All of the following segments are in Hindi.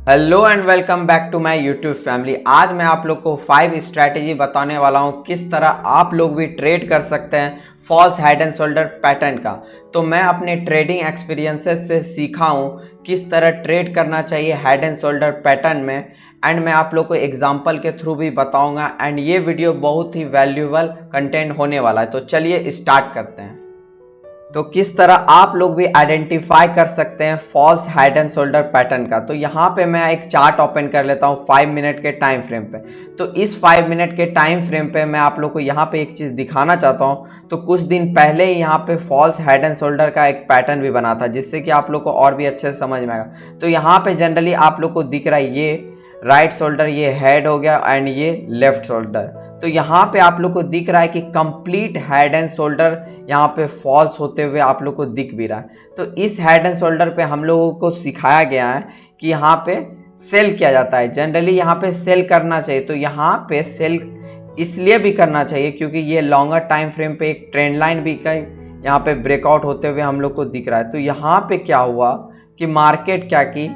Hello and welcome back to my YouTube family. आज मैं आप लोग को 5 स्ट्रैटेजी बताने वाला हूँ किस तरह आप लोग भी ट्रेड कर सकते हैं false head and shoulder pattern का। तो मैं अपने ट्रेडिंग एक्सपीरियंसेस से सीखा हूँ किस तरह ट्रेड करना चाहिए हेड एंड शोल्डर पैटर्न में, एंड मैं आप लोग को एग्जांपल के थ्रू भी बताऊंगा। एंड ये वीडियो बहुत ही वैल्यूएबल कंटेंट होने वाला है। तो चलिए स्टार्ट करते हैं। तो किस तरह आप लोग भी आइडेंटिफाई कर सकते हैं false head and shoulder pattern का। तो यहाँ पे मैं एक चार्ट ओपन कर लेता हूँ 5 मिनट के टाइम फ्रेम पे। तो इस 5 मिनट के टाइम फ्रेम पे मैं आप लोग को यहाँ पे एक चीज़ दिखाना चाहता हूँ। तो कुछ दिन पहले ही यहाँ पे फॉल्स हेड एंड शोल्डर का एक पैटर्न भी बना था, जिससे कि आप लोग को और भी अच्छे से समझ में आएगा। तो यहाँ पे जनरली आप लोग को दिख रहा है ये राइट शोल्डर, ये हेड हो गया एंड ये लेफ्ट शोल्डर। तो यहाँ पे आप लोग को दिख रहा है कि कंप्लीट हेड एंड शोल्डर यहाँ पे फॉल्स होते हुए आप लोग को दिख भी रहा है। तो इस हेड एंड शोल्डर पे हम लोगों को सिखाया गया है कि यहाँ पे सेल किया जाता है। जनरली यहाँ पे सेल करना चाहिए। तो यहाँ पे सेल इसलिए भी करना चाहिए क्योंकि ये लॉन्गर टाइम फ्रेम पे एक ट्रेंड लाइन भी यहाँ पे ब्रेकआउट होते हुए हम लोग को दिख रहा है। तो यहाँ पे क्या हुआ कि मार्केट क्या की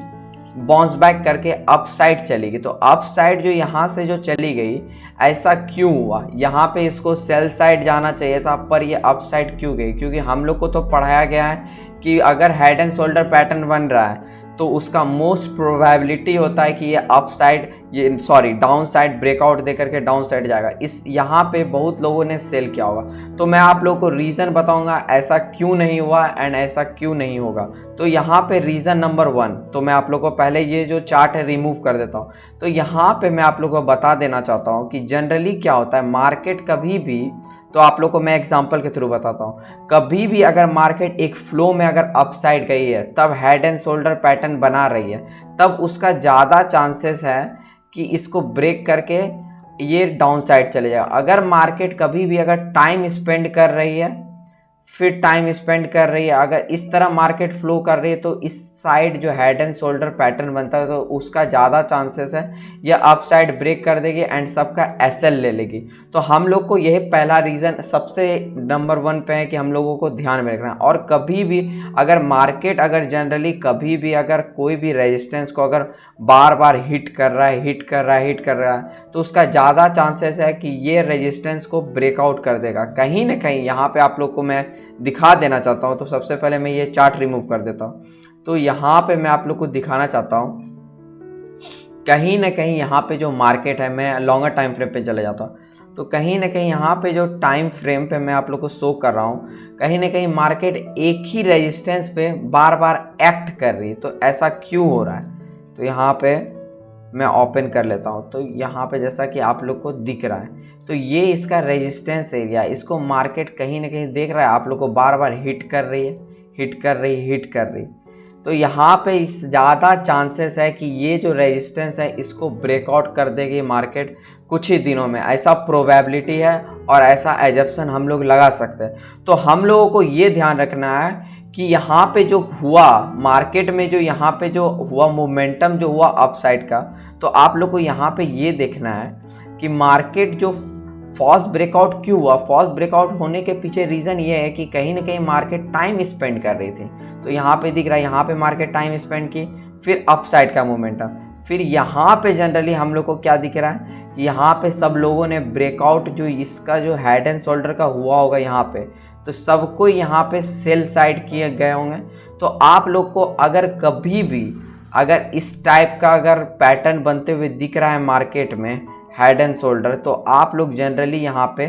बाउंस बैक करके अप साइड चली गई। तो अप साइड जो यहाँ से जो चली गई, ऐसा क्यों हुआ? यहाँ पे इसको सेल साइड जाना चाहिए था, पर ये अप साइड क्यों गई? क्योंकि हम लोग को तो पढ़ाया गया है कि अगर हेड एंड शोल्डर पैटर्न बन रहा है तो उसका मोस्ट प्रोबेबिलिटी होता है कि ये upside downside breakout दे करके डाउन साइड जाएगा। इस यहाँ पे बहुत लोगों ने सेल किया होगा। तो मैं आप लोगों को रीज़न बताऊंगा ऐसा क्यों नहीं हुआ एंड ऐसा क्यों नहीं होगा। तो यहाँ पे रीज़न नंबर 1, तो मैं आप लोगों को पहले ये जो चार्ट है रिमूव कर देता हूँ। तो यहाँ पे मैं आप लोगों को बता देना चाहता हूँ कि जनरली क्या होता है, मार्केट कभी भी, तो आप लोग को मैं एग्जांपल के थ्रू बताता हूँ, कभी भी अगर मार्केट एक फ्लो में अगर अप साइड गई है तब हेड एंड शोल्डर पैटर्न बना रही है, तब उसका ज़्यादा चांसेस है कि इसको ब्रेक करके ये डाउन साइड चले जाएगा। अगर मार्केट कभी भी अगर टाइम स्पेंड कर रही है, फिर टाइम स्पेंड कर रही है, अगर इस तरह मार्केट फ्लो कर रही है, तो इस साइड जो हेड एंड शोल्डर पैटर्न बनता है तो उसका ज़्यादा चांसेस है यह अप साइड ब्रेक कर देगी एंड सबका एसएल ले लेगी। तो हम लोग को यही पहला रीज़न सबसे नंबर 1 पे है कि हम लोगों को ध्यान में रखना है। और कभी भी अगर मार्केट अगर जनरली कभी भी अगर कोई भी रेजिस्टेंस को अगर बार बार हिट कर रहा है तो उसका ज़्यादा चांसेस है कि ये रेजिस्टेंस को ब्रेकआउट कर देगा कहीं ना कहीं। यहाँ पे आप लोग को मैं दिखा देना चाहता हूँ। तो सबसे पहले मैं ये चार्ट रिमूव कर देता हूँ। तो यहाँ पे मैं आप लोग को दिखाना चाहता हूँ कहीं ना कहीं यहाँ पे जो मार्केट है, मैं लॉन्गर टाइम फ्रेम पे चले जाता हूँ। तो कहीं ना कहीं यहाँ पे जो टाइम फ्रेम पे मैं आप लोग को शो कर रहा हूँ, कहीं ना कहीं मार्केट एक ही रेजिस्टेंस पे बार बार एक्ट कर रही है। तो ऐसा क्यों हो रहा है? तो यहाँ पे मैं ओपन कर लेता हूँ। तो यहाँ पे जैसा कि आप लोग को दिख रहा है, तो ये इसका रेजिस्टेंस एरिया, इसको मार्केट कहीं ना कहीं देख रहा है आप लोग को बार बार हिट कर रही। तो यहाँ पे इस ज़्यादा चांसेस है कि ये जो रेजिस्टेंस है इसको ब्रेकआउट कर देगी मार्केट कुछ ही दिनों में। ऐसा प्रोबेबिलिटी है और ऐसा एजप्शन हम लोग लगा सकते हैं। तो हम लोगों को ये ध्यान रखना है कि यहाँ पे जो हुआ मार्केट में, जो यहाँ पे जो हुआ मोमेंटम जो हुआ अपसाइड का, तो आप लोग को यहाँ पे ये देखना है कि मार्केट जो फॉल्स ब्रेकआउट क्यों हुआ। फॉल्स ब्रेकआउट होने के पीछे रीज़न ये है कि कहीं ना कहीं मार्केट टाइम स्पेंड कर रही थी। तो यहाँ पे दिख रहा है, यहाँ पे मार्केट टाइम स्पेंड की, फिर अपसाइड का मोमेंटम, फिर यहाँ पे जनरली हम लोग को क्या दिख रहा है कि यहाँ पे सब लोगों ने ब्रेकआउट जो इसका जो हेड एंड शोल्डर का हुआ होगा यहाँ पे, तो सबको यहाँ पे सेल साइड किए गए होंगे। तो आप लोग को अगर कभी भी अगर इस टाइप का अगर पैटर्न बनते हुए दिख रहा है मार्केट में हेड एंड शोल्डर, तो आप लोग जनरली यहाँ पे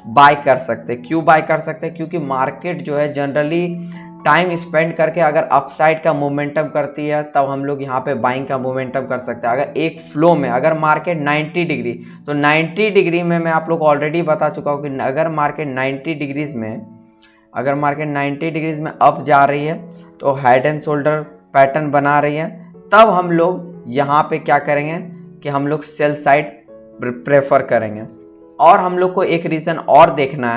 बाय कर सकते हैं। क्यों बाय कर सकते हैं? क्योंकि मार्केट जो है जनरली टाइम स्पेंड करके अगर अपसाइड का मोमेंटम करती है तब हम लोग यहाँ पे बाइंग का मोमेंटम कर सकते हैं। अगर एक फ्लो में अगर मार्केट 90 डिग्री, तो 90 डिग्री में मैं आप लोग को ऑलरेडी बता चुका हूँ कि अगर मार्केट 90 डिग्रीज में अप जा रही है तो हेड एंड शोल्डर पैटर्न बना रही है, तब हम लोग यहाँ पे क्या करेंगे कि हम लोग सेल साइड प्रेफर करेंगे। और हम लोग को एक रीज़न और देखना है,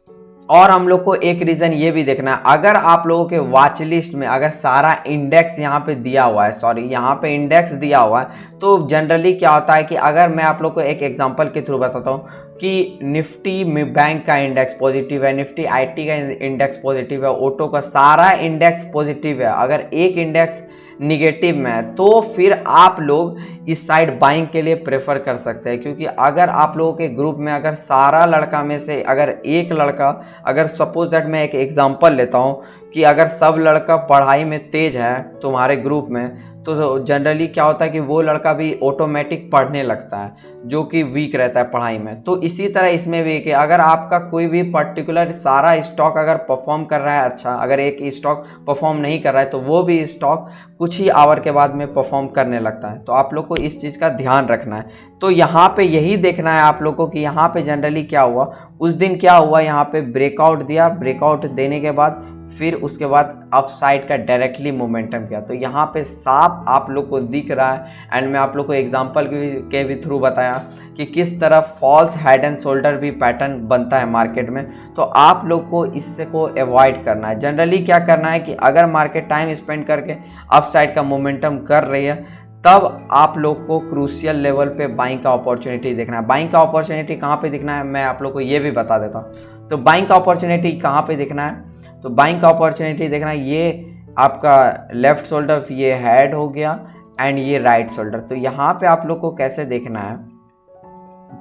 और हम लोग को एक रीज़न ये भी देखना है, अगर आप लोगों के वॉच लिस्ट में अगर सारा इंडेक्स यहाँ पे दिया हुआ है, यहाँ पे इंडेक्स दिया हुआ है, तो जनरली क्या होता है कि अगर मैं आप लोग को एक एग्जांपल के थ्रू बताता हूँ कि निफ्टी में बैंक का इंडेक्स पॉजिटिव है, निफ्टी आईटी का इंडेक्स पॉजिटिव है, ऑटो का सारा इंडेक्स पॉजिटिव है। अगर एक इंडेक्स निगेटिव में है, तो फिर आप लोग इस साइड बाइंग के लिए प्रेफर कर सकते हैं। क्योंकि अगर आप लोगों के ग्रुप में अगर सारा लड़का में से अगर एक लड़का, अगर सपोज दैट मैं एक एग्जांपल लेता हूँ कि अगर सब लड़का पढ़ाई में तेज है तुम्हारे ग्रुप में, तो जनरली क्या होता है कि वो लड़का भी ऑटोमेटिक पढ़ने लगता है जो कि वीक रहता है पढ़ाई में। तो इसी तरह इसमें भी कि अगर आपका कोई भी पर्टिकुलर सारा स्टॉक अगर परफॉर्म कर रहा है अच्छा, अगर एक स्टॉक परफॉर्म नहीं कर रहा है तो वो भी स्टॉक कुछ ही आवर के बाद में परफॉर्म करने लगता है। तो आप लोग को इस चीज़ का ध्यान रखना है। तो यहाँ पे यही देखना है आप लोग को कि यहाँ पे जनरली क्या हुआ, उस दिन क्या हुआ, यहाँ पे ब्रेकआउट दिया, ब्रेकआउट देने के बाद फिर उसके बाद अप साइड का डायरेक्टली मोमेंटम किया। तो यहाँ पे साफ आप लोग को दिख रहा है, एंड मैं आप लोग को एग्जांपल के भी थ्रू बताया कि किस तरह फॉल्स हेड एंड शोल्डर भी पैटर्न बनता है मार्केट में। तो आप लोग को इससे को अवॉइड करना है। जनरली क्या करना है कि अगर मार्केट टाइम स्पेंड करके अप साइड का मोमेंटम कर रही है, तब आप लोग को क्रूशियल लेवल पे बाइंग का अपॉर्चुनिटी देखना है। बाइंग का अपॉर्चुनिटी कहाँ पे दिखना है मैं आप लोग को ये भी बता देता हूँ। तो बाइंग का अपॉर्चुनिटी कहाँ पे दिखना है, तो बाइंग का अपॉर्चुनिटी देखना है, ये आपका लेफ्ट शोल्डर, ये हेड हो गया एंड ये राइट शोल्डर। तो यहाँ पे आप लोग को कैसे देखना है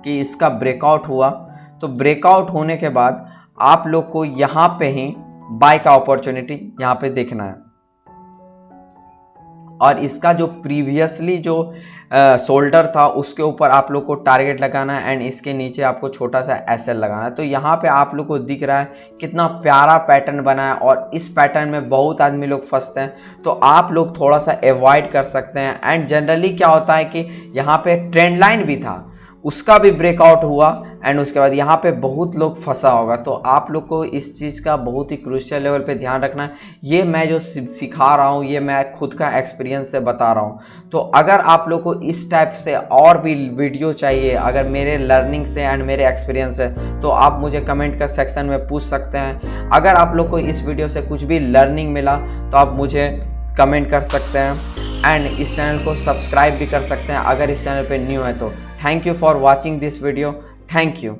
कि इसका ब्रेकआउट हुआ, तो ब्रेकआउट होने के बाद आप लोग को यहाँ पे ही बाय का अपॉर्चुनिटी यहाँ पे देखना है। और इसका जो प्रीवियसली जो शोल्डर था उसके ऊपर आप लोग को टारगेट लगाना है, एंड इसके नीचे आपको छोटा सा एसएल लगाना है। तो यहाँ पे आप लोग को दिख रहा है कितना प्यारा पैटर्न बना है, और इस पैटर्न में बहुत आदमी लोग फंसते हैं। तो आप लोग थोड़ा सा अवॉइड कर सकते हैं। एंड जनरली क्या होता है कि यहाँ पे ट्रेंड लाइन भी था, उसका भी ब्रेकआउट हुआ, एंड उसके बाद यहाँ पे बहुत लोग फंसा होगा। तो आप लोग को इस चीज़ का बहुत ही क्रूशियल लेवल पे ध्यान रखना है। ये मैं जो सिखा रहा हूँ ये मैं खुद का एक्सपीरियंस से बता रहा हूँ। तो अगर आप लोग को इस टाइप से और भी वीडियो चाहिए, अगर मेरे लर्निंग से एंड मेरे एक्सपीरियंस से, तो आप मुझे कमेंट का सेक्शन में पूछ सकते हैं। अगर आप लोग को इस वीडियो से कुछ भी लर्निंग मिला तो आप मुझे कमेंट कर सकते हैं, एंड इस चैनल को सब्सक्राइब भी कर सकते हैं अगर इस चैनल पे न्यू है तो। Thank you for watching this video. Thank you.